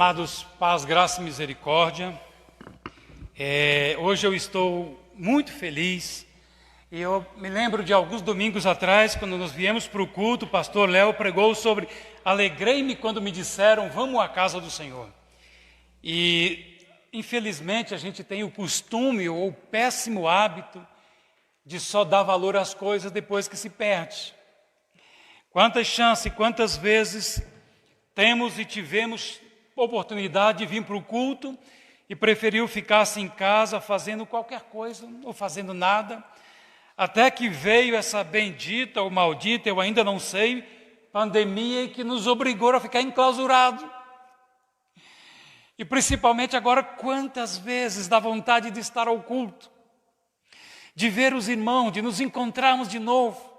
Amados, paz, graça e misericórdia. Hoje eu estou muito feliz. E eu me lembro de alguns domingos atrás, quando nós viemos para o culto, o pastor Léo pregou sobre alegrei-me quando me disseram, vamos à casa do Senhor. E, infelizmente, a gente tem o costume ou o péssimo hábito de só dar valor às coisas depois que se perde. Quantas chances, quantas vezes temos e tivemos oportunidade de vir para o culto e preferiu ficar-se em casa fazendo qualquer coisa ou fazendo nada, até que veio essa bendita ou maldita, eu ainda não sei, pandemia que nos obrigou a ficar enclausurado. E principalmente agora, quantas vezes dá vontade de estar ao culto, de ver os irmãos, de nos encontrarmos de novo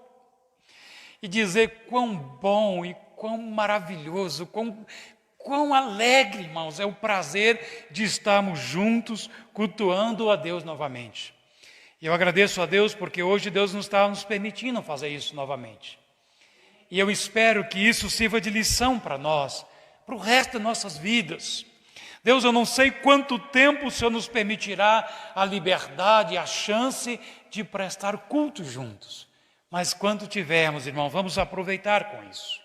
e dizer quão bom e quão maravilhoso, quão alegre, irmãos, é o prazer de estarmos juntos, cultuando a Deus novamente. E eu agradeço a Deus porque hoje Deus nos está nos permitindo fazer isso novamente. E eu espero que isso sirva de lição para nós, para o resto das nossas vidas. Deus, eu não sei quanto tempo o Senhor nos permitirá a liberdade, a chance de prestar culto juntos. Mas quando tivermos, irmão, vamos aproveitar com isso.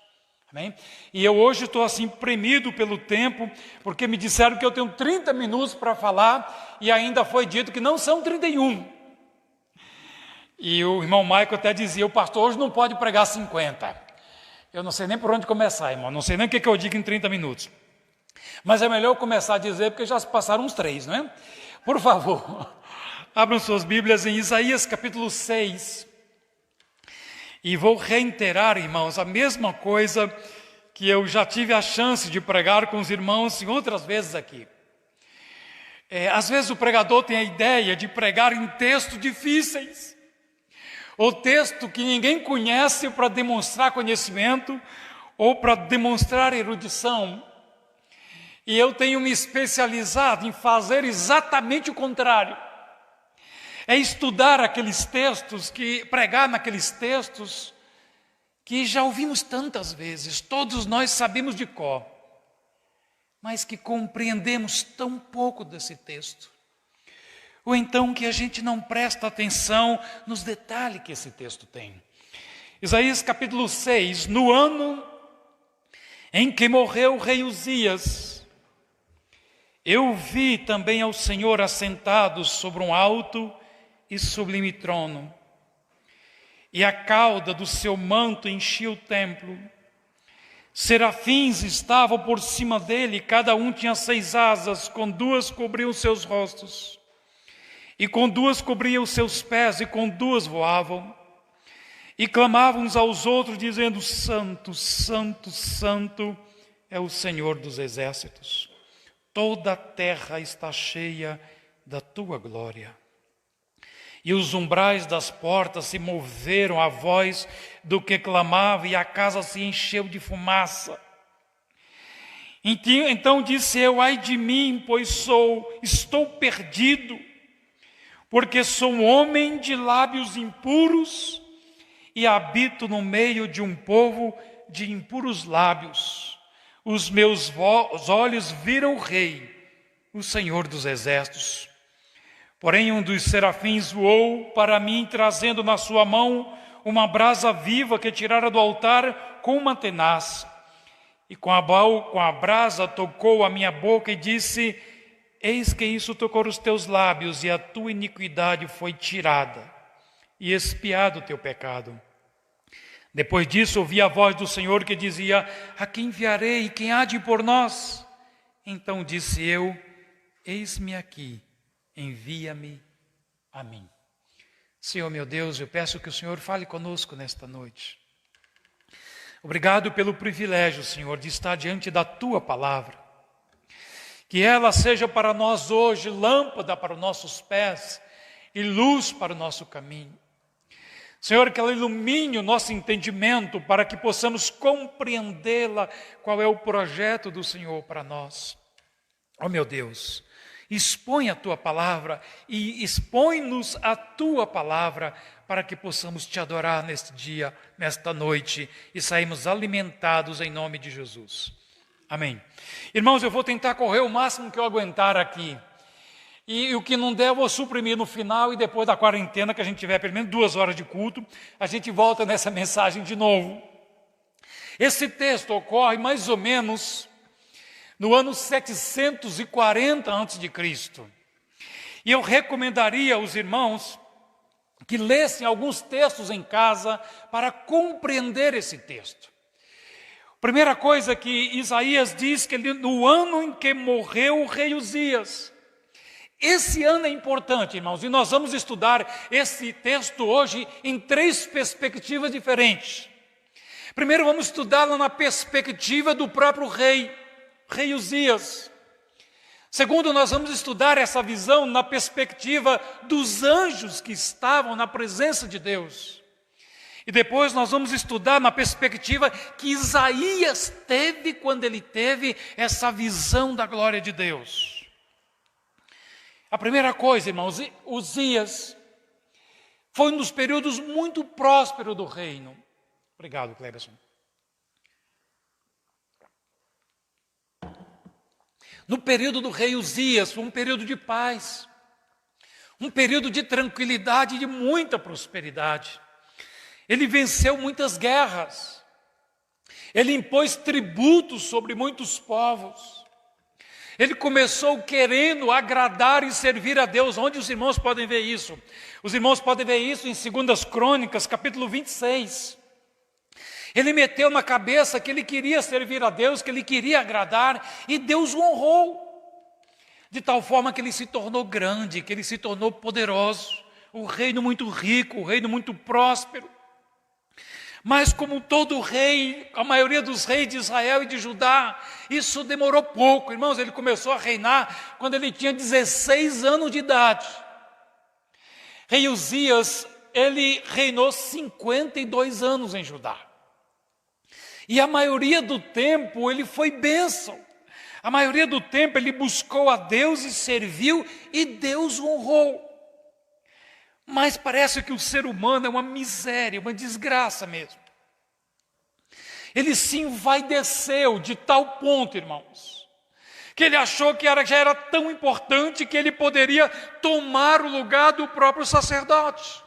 Amém? E eu hoje estou assim premido pelo tempo, porque me disseram que eu tenho 30 minutos para falar e ainda foi dito que não são 31. E o irmão Michael até dizia, o pastor hoje não pode pregar 50. Eu não sei nem por onde começar, irmão, não sei nem o que eu digo em 30 minutos. Mas é melhor eu começar a dizer, porque já se passaram uns 3, não é? Por favor, abram suas Bíblias em Isaías capítulo 6. E vou reiterar, irmãos, a mesma coisa que eu já tive a chance de pregar com os irmãos em outras vezes aqui. Às vezes o pregador tem a ideia de pregar em textos difíceis, ou texto que ninguém conhece para demonstrar conhecimento, ou para demonstrar erudição. E eu tenho me especializado em fazer exatamente o contrário. É estudar aqueles textos, pregar naqueles textos que já ouvimos tantas vezes, todos nós sabemos de cor, mas que compreendemos tão pouco desse texto. Ou então que a gente não presta atenção nos detalhes que esse texto tem. Isaías capítulo 6, no ano em que morreu o rei Uzias, eu vi também ao Senhor assentado sobre um alto e sublime trono, e a cauda do seu manto enchia o templo. Serafins estavam por cima dele, cada um tinha 6 asas, com 2 cobriam seus rostos, e com 2 cobriam os seus pés, e com 2 voavam, e clamavam uns aos outros, dizendo, Santo, Santo, Santo é o Senhor dos exércitos. Toda a terra está cheia da tua glória. E os umbrais das portas se moveram à voz do que clamava, e a casa se encheu de fumaça. Então disse eu, ai de mim, pois estou perdido, porque sou um homem de lábios impuros e habito no meio de um povo de impuros lábios. Os meus olhos viram o Rei, o Senhor dos exércitos. Porém, um dos serafins voou para mim, trazendo na sua mão uma brasa viva que tirara do altar com uma tenaz. E com a brasa tocou a minha boca e disse, eis que isso tocou os teus lábios, e a tua iniquidade foi tirada, e expiado o teu pecado. Depois disso, ouvi a voz do Senhor que dizia, a quem enviarei e quem há de ir por nós? Então disse eu, eis-me aqui. Envia-me a mim. Senhor meu Deus, eu peço que o Senhor fale conosco nesta noite. Obrigado pelo privilégio, Senhor, de estar diante da Tua palavra. Que ela seja para nós hoje lâmpada para os nossos pés e luz para o nosso caminho. Senhor, que ela ilumine o nosso entendimento para que possamos compreendê-la, qual é o projeto do Senhor para nós. Ó meu Deus, expõe a Tua palavra e expõe-nos a Tua palavra para que possamos Te adorar neste dia, nesta noite e sairmos alimentados em nome de Jesus. Amém. Irmãos, eu vou tentar correr o máximo que eu aguentar aqui. E o que não der, eu vou suprimir no final, e depois da quarentena, que a gente tiver pelo menos 2 horas de culto, a gente volta nessa mensagem de novo. Esse texto ocorre mais ou menos no ano 740 a.C. E eu recomendaria aos irmãos que lessem alguns textos em casa para compreender esse texto. Primeira coisa que Isaías diz, que no ano em que morreu o rei Uzias. Esse ano é importante, irmãos, e nós vamos estudar esse texto hoje em 3 perspectivas diferentes. Primeiro vamos estudá-lo na perspectiva do próprio rei Uzias. Segundo, nós vamos estudar essa visão na perspectiva dos anjos que estavam na presença de Deus. E depois nós vamos estudar na perspectiva que Isaías teve quando ele teve essa visão da glória de Deus. A primeira coisa, irmãos, Uzias foi um dos períodos muito prósperos do reino. Obrigado, Cleberson. No período do rei Uzias, foi um período de paz, um período de tranquilidade e de muita prosperidade. Ele venceu muitas guerras, ele impôs tributos sobre muitos povos, ele começou querendo agradar e servir a Deus. Onde os irmãos podem ver isso? Os irmãos podem ver isso em 2 Crônicas, capítulo 26. Ele meteu na cabeça que ele queria servir a Deus, que ele queria agradar, e Deus o honrou, de tal forma que ele se tornou grande, que ele se tornou poderoso, um reino muito rico, um reino muito próspero. Mas como todo rei, a maioria dos reis de Israel e de Judá, isso demorou pouco. Irmãos, ele começou a reinar quando ele tinha 16 anos de idade. Rei Uzias, ele reinou 52 anos em Judá. E a maioria do tempo ele foi bênção. A maioria do tempo ele buscou a Deus e serviu, e Deus o honrou. Mas parece que o ser humano é uma miséria, uma desgraça mesmo. Ele se envaideceu de tal ponto, irmãos, que ele achou que já era tão importante que ele poderia tomar o lugar do próprio sacerdote.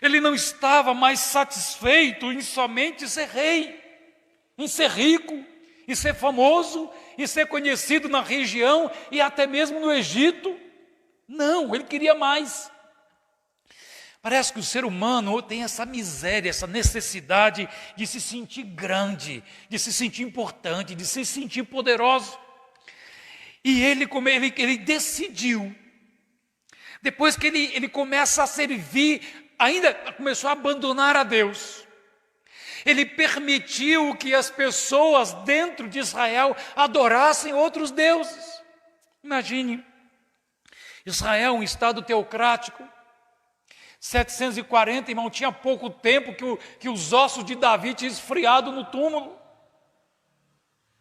Ele não estava mais satisfeito em somente ser rei, em ser rico, em ser famoso, em ser conhecido na região e até mesmo no Egito. Não, ele queria mais. Parece que o ser humano tem essa miséria, essa necessidade de se sentir grande, de se sentir importante, de se sentir poderoso. E ele decidiu, depois que ele começa a servir, ainda começou a abandonar a Deus. Ele permitiu que as pessoas dentro de Israel adorassem outros deuses. Imagine, Israel, um estado teocrático, 740, irmão, tinha pouco tempo que os ossos de Davi tinham esfriado no túmulo.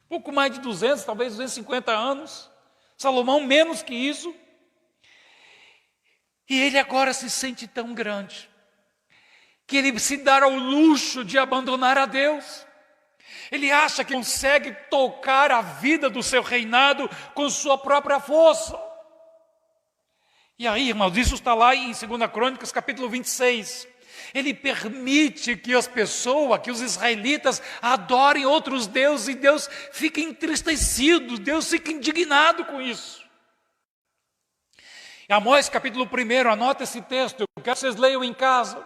Pouco mais de 200, talvez 250 anos. Salomão menos que isso. E ele agora se sente tão grande, que ele se dá ao luxo de abandonar a Deus. Ele acha que consegue tocar a vida do seu reinado com sua própria força. E aí, irmãos, isso está lá em 2 Crônicas, capítulo 26. Ele permite que as pessoas, que os israelitas adorem outros deuses, e Deus fica entristecido, Deus fica indignado com isso. Amós, capítulo 1, anota esse texto, eu quero que vocês leiam em casa.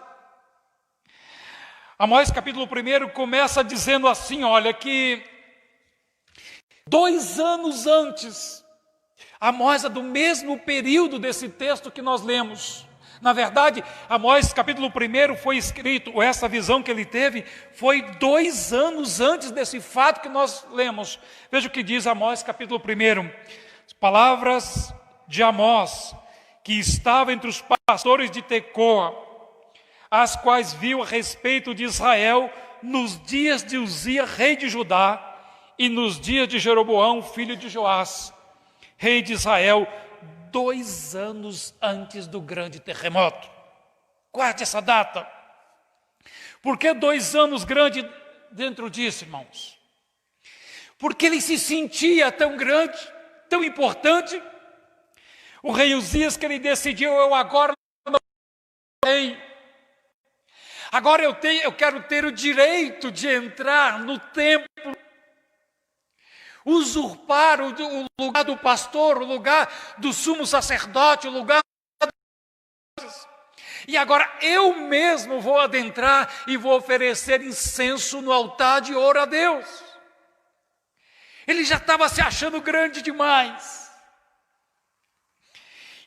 Amós, capítulo 1, começa dizendo assim, olha, que 2 anos antes, Amós é do mesmo período desse texto que nós lemos. Na verdade, Amós capítulo 1 foi escrito, ou essa visão que ele teve, foi 2 anos antes desse fato que nós lemos. Veja o que diz Amós capítulo 1. As palavras de Amós, que estava entre os pastores de Tecoa, as quais viu a respeito de Israel nos dias de Uzias, rei de Judá, e nos dias de Jeroboão, filho de Joás, rei de Israel, 2 anos antes do grande terremoto. Guarde essa data. Por que 2 anos grande dentro disso, irmãos? porque ele se sentia tão grande, tão importante. O rei Uzias, que ele decidiu, eu agora não rei. Agora eu quero ter o direito de entrar no templo, usurpar o lugar do pastor, o lugar do sumo sacerdote, o lugar. E agora eu mesmo vou adentrar e vou oferecer incenso no altar de ouro a Deus. Ele já estava se achando grande demais.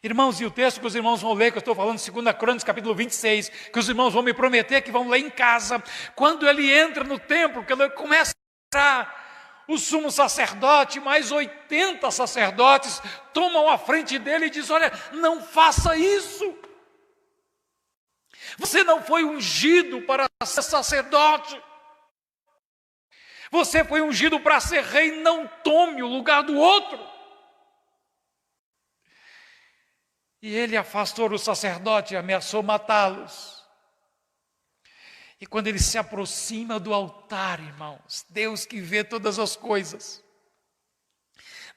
Irmãos, e o texto que os irmãos vão ler, que eu estou falando, 2 Crônicas, capítulo 26, que os irmãos vão me prometer que vão ler em casa, quando ele entra no templo, que ele começa a entrar, o sumo sacerdote, mais 80 sacerdotes, tomam a frente dele e dizem, olha, não faça isso. Você não foi ungido para ser sacerdote. Você foi ungido para ser rei, não tome o lugar do outro. E ele afastou o sacerdote e ameaçou matá-los. E quando ele se aproxima do altar, irmãos, Deus que vê todas as coisas,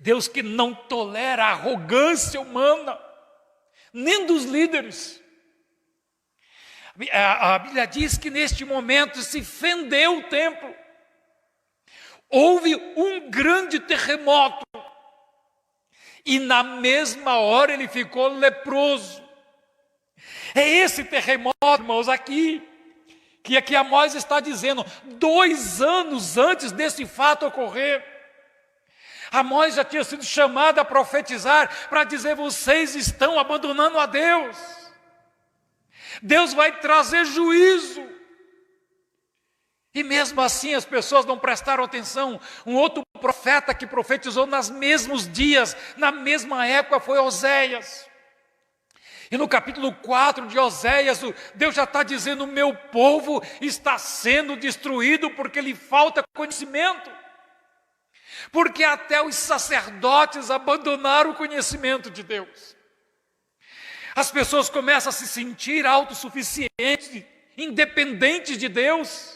Deus que não tolera a arrogância humana, nem dos líderes. A Bíblia diz que neste momento se fendeu o templo. Houve um grande terremoto. E na mesma hora ele ficou leproso. É esse terremoto, irmãos, aqui, que aqui Amós está dizendo, 2 anos antes desse fato ocorrer. Amós já tinha sido chamado a profetizar para dizer, vocês estão abandonando a Deus. Deus vai trazer juízo. E mesmo assim as pessoas não prestaram atenção. Um outro profeta que profetizou nos mesmos dias, na mesma época, foi Oséias. E no capítulo 4 de Oséias, Deus já está dizendo, o meu povo está sendo destruído porque lhe falta conhecimento. Porque até os sacerdotes abandonaram o conhecimento de Deus. As pessoas começam a se sentir autossuficientes, independentes de Deus.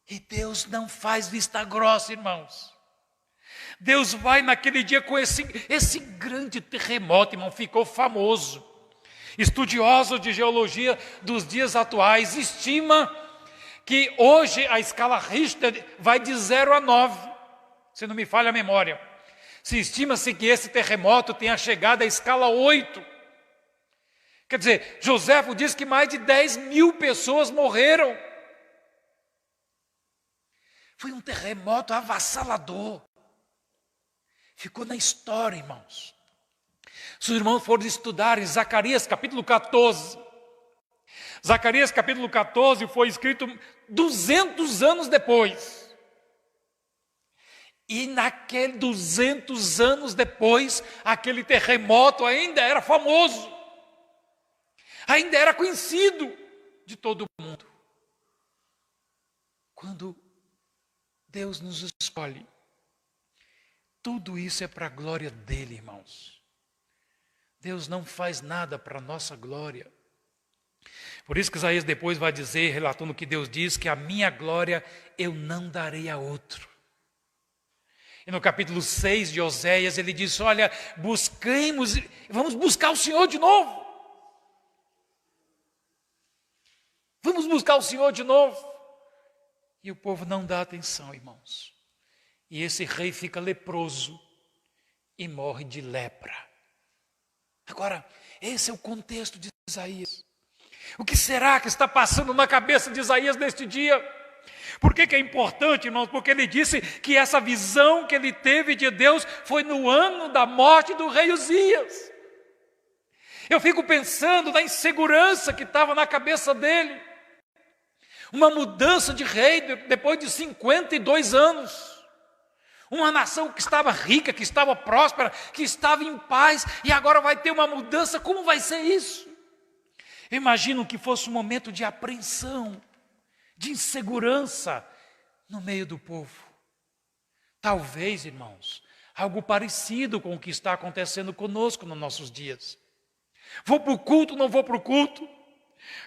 E Deus não faz vista grossa, irmãos. Deus vai naquele dia com esse grande terremoto, irmão, ficou famoso. Estudiosos de geologia dos dias atuais estima que hoje a escala Richter vai de 0 a 9, se não me falha a memória. Se estima-se que esse terremoto tenha chegado à escala 8. Quer dizer, Joséfo diz que mais de 10.000 pessoas morreram. Foi um terremoto avassalador. Ficou na história, irmãos. Se os irmãos forem estudar em Zacarias capítulo 14. Zacarias capítulo 14 foi escrito 200 anos depois. E naquele 200 anos depois, aquele terremoto ainda era famoso. Ainda era conhecido de todo mundo. Quando Deus nos escolhe, tudo isso é para a glória dele, irmãos. Deus não faz nada para a nossa glória. Por isso que Isaías depois vai dizer, relatando o que Deus diz, que a minha glória eu não darei a outro. E no capítulo 6 de Oséias ele diz, olha, vamos buscar o Senhor de novo. Vamos buscar o Senhor de novo. E o povo não dá atenção, irmãos. E esse rei fica leproso e morre de lepra. Agora, esse é o contexto de Isaías. O que será que está passando na cabeça de Isaías neste dia? Por que é importante, irmãos? Porque ele disse que essa visão que ele teve de Deus foi no ano da morte do rei Uzias. Eu fico pensando na insegurança que estava na cabeça dele. Uma mudança de rei depois de 52 anos. Uma nação que estava rica, que estava próspera, que estava em paz, e agora vai ter uma mudança. Como vai ser isso? Eu imagino que fosse um momento de apreensão, de insegurança no meio do povo. Talvez, irmãos, algo parecido com o que está acontecendo conosco nos nossos dias. Vou para o culto, não vou para o culto?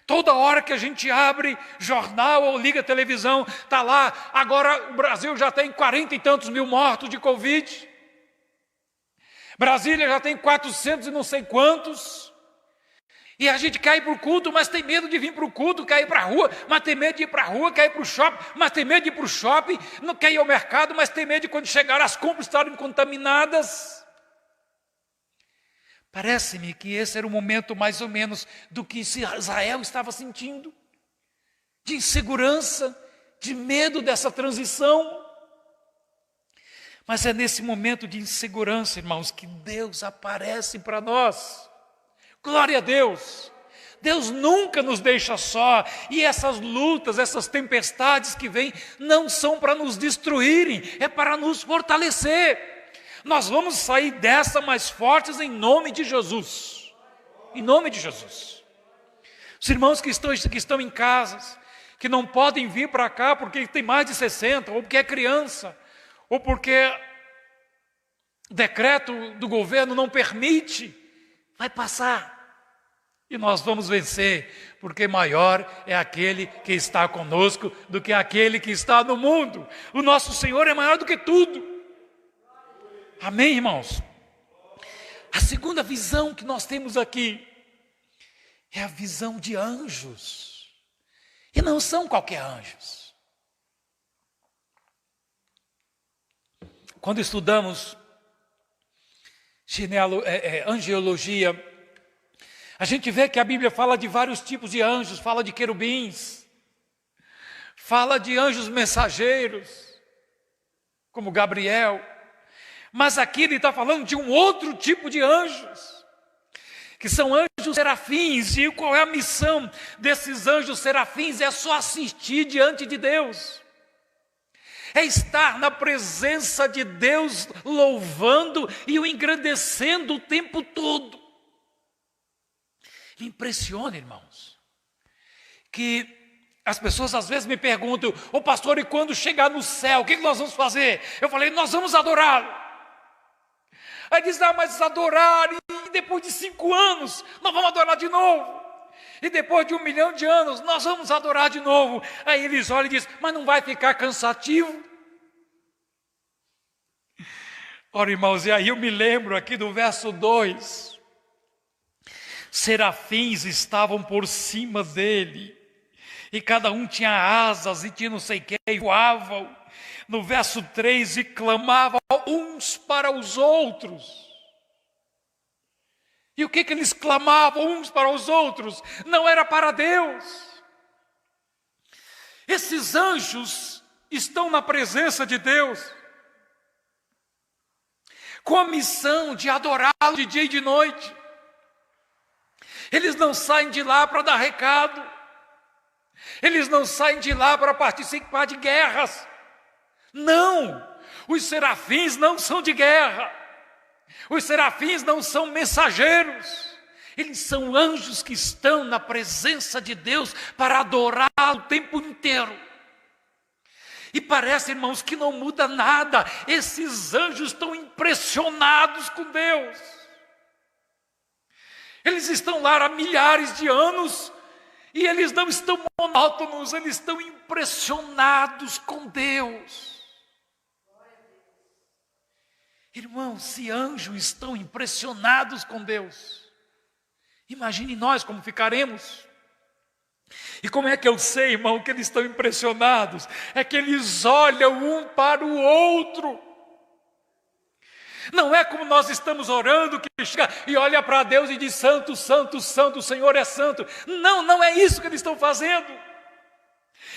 Toda hora que a gente abre jornal ou liga televisão, está lá, agora o Brasil já tem 40 e tantos mil mortos de Covid. Brasília já tem 400 e não sei quantos. E a gente quer ir para o culto, mas tem medo de vir para o culto, quer ir para a rua, mas tem medo de ir para a rua, quer ir para o shopping, mas tem medo de ir para o shopping, não quer ir ao mercado, mas tem medo de quando chegar as compras estarem contaminadas. Parece-me que esse era o momento mais ou menos do que Israel estava sentindo, de insegurança, de medo dessa transição. Mas é nesse momento de insegurança, irmãos, que Deus aparece para nós. Glória a Deus! Deus nunca nos deixa só, e essas lutas, essas tempestades que vêm, não são para nos destruírem, é para nos fortalecer. Nós vamos sair dessa mais fortes em nome de Jesus. Em nome de Jesus. Os irmãos que estão em casas, que não podem vir para cá porque tem mais de 60, ou porque é criança, ou porque o decreto do governo não permite, vai passar. E nós vamos vencer, porque maior é aquele que está conosco do que aquele que está no mundo. O nosso Senhor é maior do que tudo. Amém, irmãos? A segunda visão que nós temos aqui é a visão de anjos. E não são qualquer anjos. Quando estudamos angiologia, a gente vê que a Bíblia fala de vários tipos de anjos, fala de querubins, fala de anjos mensageiros, como Gabriel. Mas aqui ele está falando de um outro tipo de anjos, que são anjos serafins. E qual é a missão desses anjos serafins? É só assistir diante de Deus. É estar na presença de Deus, louvando e o engrandecendo o tempo todo. Me impressiona, irmãos, que as pessoas às vezes me perguntam: ô pastor, e quando chegar no céu, o que nós vamos fazer? Eu falei: nós vamos adorá-lo. Aí diz: mas adorar, e depois de 5 anos, nós vamos adorar de novo. E depois de 1 milhão de anos, nós vamos adorar de novo. Aí eles olham e dizem: mas não vai ficar cansativo? Ora, irmãos, e aí eu me lembro aqui do verso 2. Serafins estavam por cima dele, e cada um tinha asas, e tinha não sei o que, e voavam. No verso 3, e clamavam uns para os outros. E o que eles clamavam uns para os outros? Não era para Deus. Esses anjos estão na presença de Deus, com a missão de adorá-lo de dia e de noite. Eles não saem de lá para dar recado. Eles não saem de lá para participar de guerras. Não, os serafins não são de guerra. Os serafins não são mensageiros. Eles são anjos que estão na presença de Deus para adorar o tempo inteiro. E parece, irmãos, que não muda nada. Esses anjos estão impressionados com Deus. Eles estão lá há milhares de anos e eles não estão monótonos, eles estão impressionados com Deus. Irmãos, se anjos estão impressionados com Deus, imagine nós como ficaremos. E como é que eu sei, irmão, que eles estão impressionados? É que eles olham um para o outro. Não é como nós estamos orando, que chega e olha para Deus e diz: santo, santo, santo, o Senhor é santo. Não, não é isso que eles estão fazendo.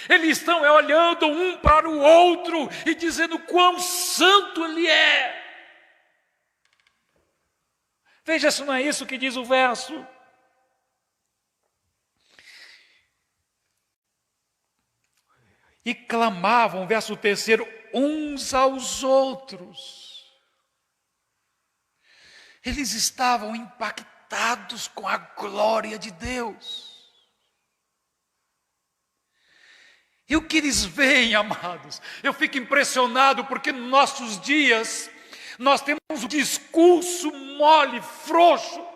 Eles estão olhando um para o outro e dizendo quão santo Ele é. Veja se não é isso que diz o verso. E clamavam, verso 3, uns aos outros. Eles estavam impactados com a glória de Deus. E o que eles veem, amados? Eu fico impressionado porque nos nossos dias nós temos um discurso mole, frouxo,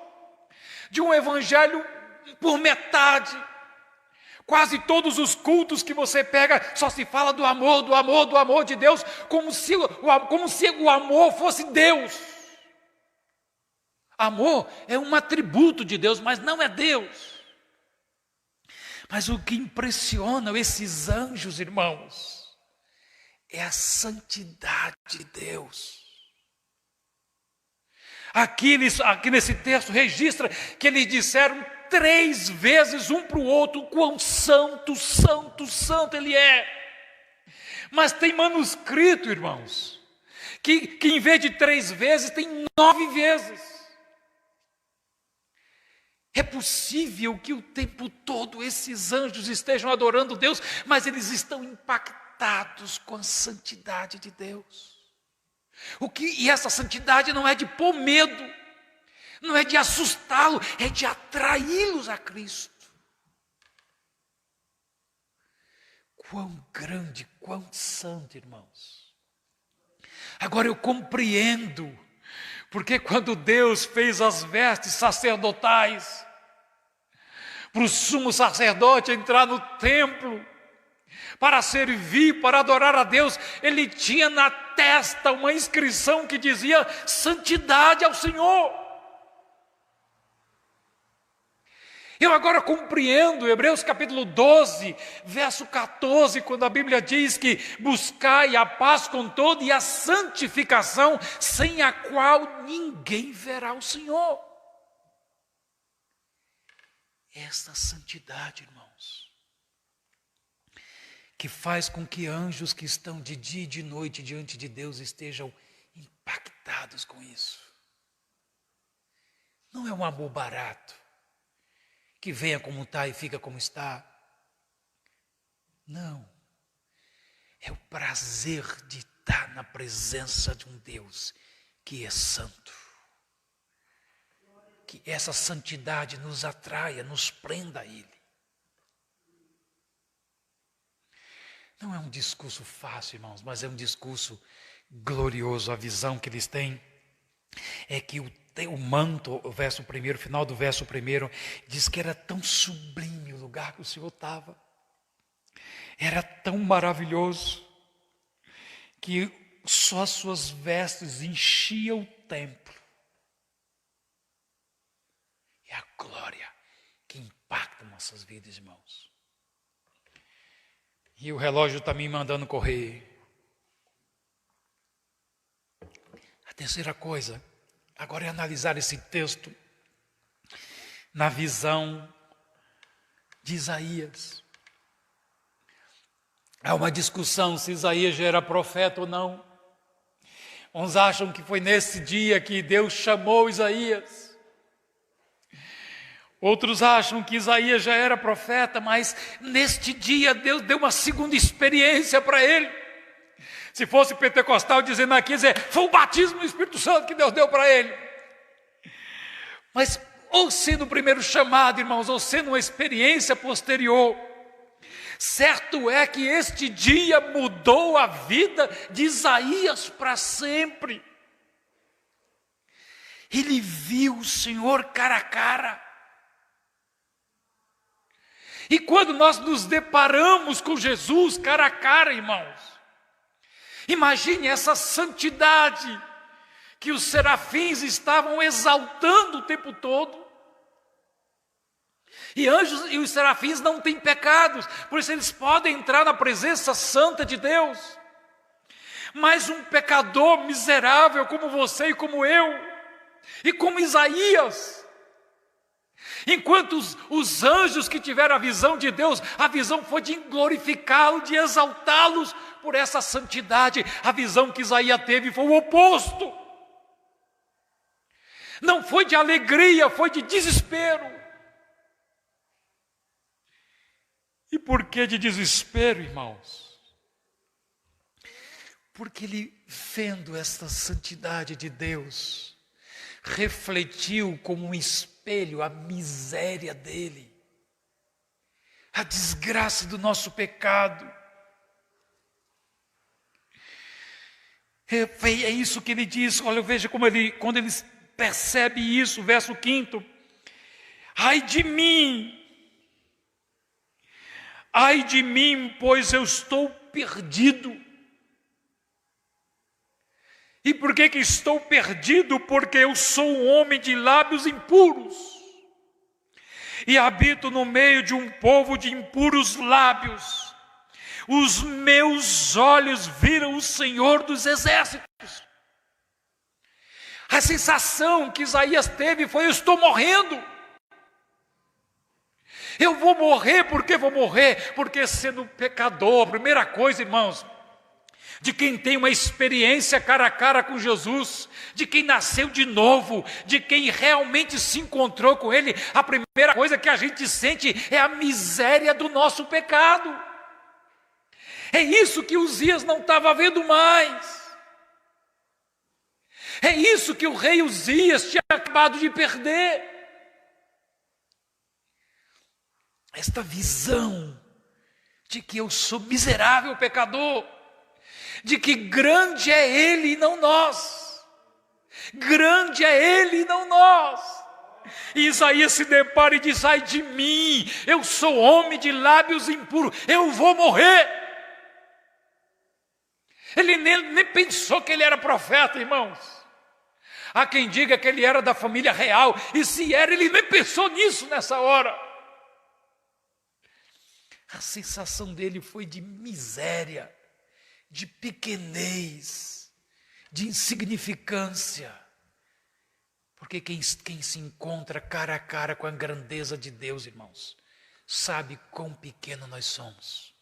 de um evangelho por metade. Quase todos os cultos que você pega só se fala do amor, do amor, do amor de Deus, como se o amor fosse Deus. Amor é um atributo de Deus, mas não é Deus. Mas o que impressiona esses anjos, irmãos, é a santidade de Deus. Aqui nesse texto registra que eles disseram 3 vezes um para o outro quão santo, santo, santo ele é. Mas tem manuscrito, irmãos, que em vez de 3 vezes, tem 9 vezes. É possível que o tempo todo esses anjos estejam adorando Deus, mas eles estão impactados com a santidade de Deus. E essa santidade não é de pôr medo, não é de assustá-lo, é de atraí-los a Cristo. Quão grande, quão santo, irmãos. Agora eu compreendo, porque quando Deus fez as vestes sacerdotais, para o sumo sacerdote entrar no templo, para servir, para adorar a Deus, ele tinha na testa uma inscrição que dizia: santidade ao Senhor. Eu agora compreendo Hebreus capítulo 12, verso 14, quando a Bíblia diz que buscai a paz com todo e a santificação, sem a qual ninguém verá o Senhor. Esta santidade, irmãos, que faz com que anjos que estão de dia e de noite diante de Deus estejam impactados com isso. Não é um amor barato, que venha como está e fica como está. Não. É o prazer de estar na presença de um Deus que é santo. Que essa santidade nos atraia, nos prenda a Ele. Não é um discurso fácil, irmãos, mas é um discurso glorioso. A visão que eles têm é que o manto, o verso 1, final do verso 1, diz que era tão sublime o lugar que o Senhor estava. Era tão maravilhoso que só as suas vestes enchiam o templo. É a glória que impacta nossas vidas, irmãos. E o relógio está me mandando correr. A terceira coisa, agora é analisar esse texto na visão de Isaías. Há uma discussão se Isaías já era profeta ou não. Uns acham que foi nesse dia que Deus chamou Isaías. Outros acham que Isaías já era profeta, mas neste dia Deus deu uma segunda experiência para ele. Se fosse pentecostal dizendo aqui, foi o batismo do Espírito Santo que Deus deu para ele. Mas ou sendo o primeiro chamado, irmãos, ou sendo uma experiência posterior, certo é que este dia mudou a vida de Isaías para sempre. Ele viu o Senhor cara a cara. E quando nós nos deparamos com Jesus cara a cara, irmãos, imagine essa santidade que os serafins estavam exaltando o tempo todo. E anjos e os serafins não têm pecados, por isso eles podem entrar na presença santa de Deus. Mas um pecador miserável como você e como eu, e como Isaías, enquanto os anjos que tiveram a visão de Deus, a visão foi de glorificá-lo, de exaltá-los por essa santidade. A visão que Isaías teve foi o oposto. Não foi de alegria, foi de desespero. E por que de desespero, irmãos? Porque ele, vendo esta santidade de Deus, refletiu como um espelho a miséria dele, a desgraça do nosso pecado. É isso que ele diz. Olha, veja como quando ele percebe isso, verso 5: ai de mim, Ai de mim, pois eu estou perdido. E por que estou perdido? Porque eu sou um homem de lábios impuros. E habito no meio de um povo de impuros lábios. Os meus olhos viram o Senhor dos Exércitos. A sensação que Isaías teve foi: eu estou morrendo. Eu vou morrer. Por que vou morrer? Porque sendo pecador, primeira coisa, irmãos, de quem tem uma experiência cara a cara com Jesus, de quem nasceu de novo, de quem realmente se encontrou com Ele, a primeira coisa que a gente sente é a miséria do nosso pecado. É isso que Uzias não estava vendo mais. É isso que o rei Uzias tinha acabado de perder. Esta visão de que eu sou miserável pecador, de que grande é Ele e não nós. Grande é Ele e não nós. E Isaías se depara e diz: ai de mim, eu sou homem de lábios impuros, eu vou morrer. Ele nem pensou que ele era profeta, irmãos. Há quem diga que ele era da família real, e se era, ele nem pensou nisso nessa hora. A sensação dele foi de miséria, de pequenez, de insignificância. Porque quem se encontra cara a cara com a grandeza de Deus, irmãos, sabe quão pequeno nós somos.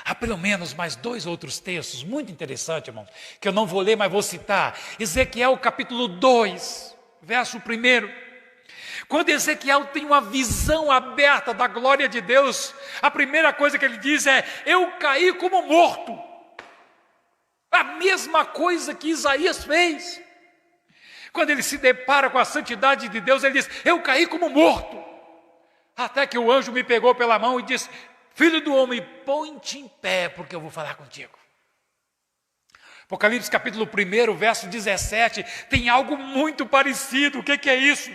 Há pelo menos mais 2 outros textos muito interessantes, irmãos, que eu não vou ler, mas vou citar. Ezequiel capítulo 2, verso 1. Quando Ezequiel tem uma visão aberta da glória de Deus, a primeira coisa que ele diz é: eu caí como morto. A mesma coisa que Isaías fez. Quando ele se depara com a santidade de Deus, ele diz: eu caí como morto. Até que o anjo me pegou pela mão e disse: filho do homem, põe-te em pé, porque eu vou falar contigo. Apocalipse capítulo 1, verso 17, tem algo muito parecido. O que é isso?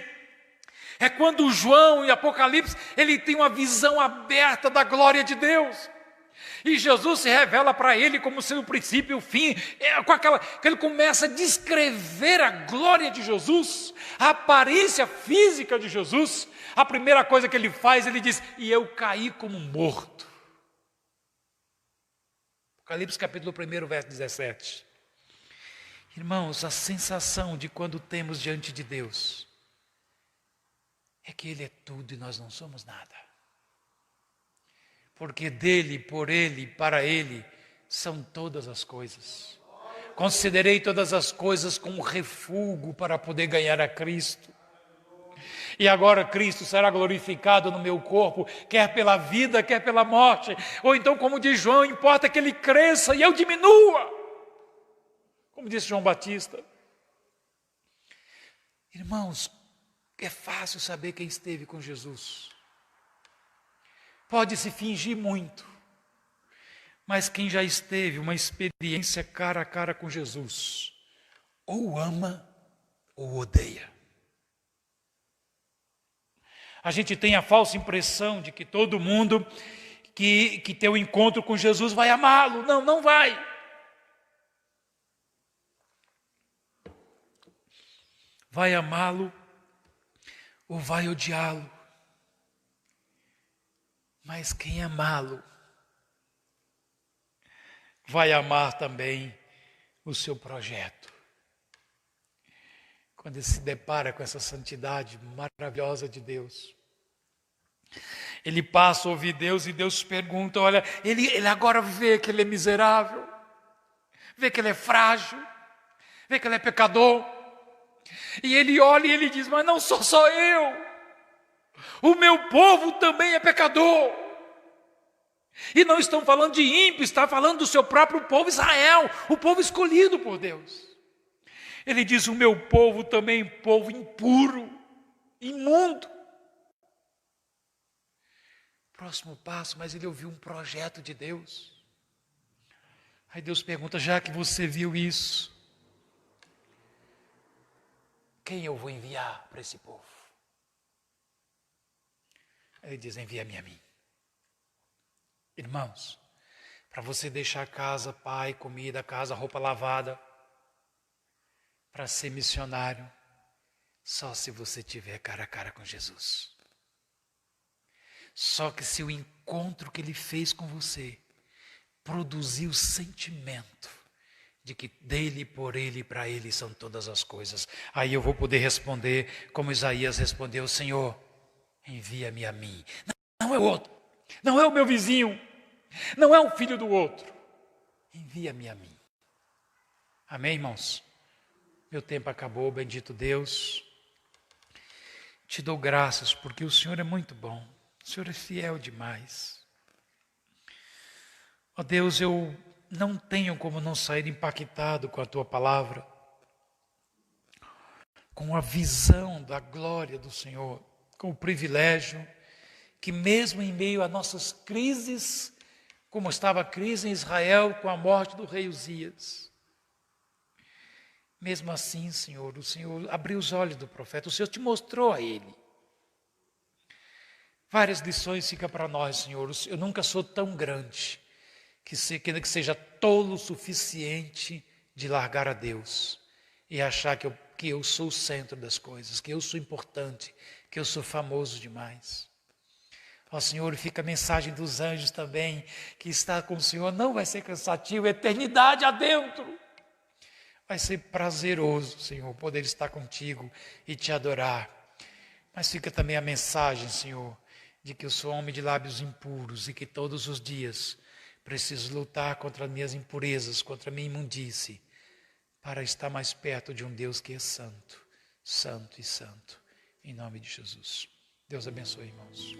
É quando João, em Apocalipse, ele tem uma visão aberta da glória de Deus. E Jesus se revela para ele como sendo o princípio e o fim, que ele começa a descrever a glória de Jesus, a aparência física de Jesus. A primeira coisa que ele faz, ele diz: e eu caí como morto. Apocalipse capítulo 1, verso 17. Irmãos, a sensação de quando temos diante de Deus é que Ele é tudo e nós não somos nada. Porque dele, por Ele, para Ele, são todas as coisas. Considerei todas as coisas como refúgio para poder ganhar a Cristo. E agora Cristo será glorificado no meu corpo, quer pela vida, quer pela morte. Ou então, como diz João, importa que Ele cresça e eu diminua. Como disse João Batista. Irmãos, é fácil saber quem esteve com Jesus. Pode se fingir muito, mas quem já esteve uma experiência cara a cara com Jesus, ou ama ou odeia. A gente tem a falsa impressão de que todo mundo que tem um encontro com Jesus vai amá-lo. Não, não vai. Vai amá-lo ou vai odiá-lo. Mas quem amá-lo vai amar também o seu projeto. Quando ele se depara com essa santidade maravilhosa de Deus, ele passa a ouvir Deus e Deus pergunta: olha, ele agora vê que ele é miserável, vê que ele é frágil, vê que ele é pecador. E ele olha e ele diz: mas não sou só eu, o meu povo também é pecador. E não estão falando de ímpio, está falando do seu próprio povo Israel, o povo escolhido por Deus. Ele diz: o meu povo também é povo impuro, imundo. Próximo passo, mas ele ouviu um projeto de Deus. Aí Deus pergunta: já que você viu isso, quem eu vou enviar para esse povo? Ele diz: envia-me a mim. Irmãos, para você deixar casa, pai, comida, casa, roupa lavada, para ser missionário, só se você tiver cara a cara com Jesus. Só que se o encontro que Ele fez com você produzir o sentimento de que dele, por ele e para ele são todas as coisas, aí eu vou poder responder como Isaías respondeu: Senhor, envia-me a mim. Não é o outro, não é o meu vizinho, não é um filho do outro. Envia-me a mim. Amém, irmãos? Meu tempo acabou, bendito Deus. Te dou graças porque o Senhor é muito bom. O Senhor é fiel demais. Ó Deus, eu não tenho como não sair impactado com a Tua palavra, com a visão da glória do Senhor, com o privilégio que mesmo em meio a nossas crises, como estava a crise em Israel com a morte do rei Uzias, mesmo assim, Senhor, o Senhor abriu os olhos do profeta, o Senhor te mostrou a ele. Várias lições ficam para nós, Senhor. Eu nunca sou tão grande que seja tolo o suficiente de largar a Deus e achar que eu sou o centro das coisas, que eu sou importante, que eu sou famoso demais. Ó Senhor, fica a mensagem dos anjos também, que estar com o Senhor não vai ser cansativo, eternidade adentro. Vai ser prazeroso, Senhor, poder estar contigo e te adorar. Mas fica também a mensagem, Senhor, de que eu sou homem de lábios impuros e que todos os dias preciso lutar contra as minhas impurezas, contra a minha imundície, para estar mais perto de um Deus que é santo, santo e santo. Em nome de Jesus. Deus abençoe, irmãos.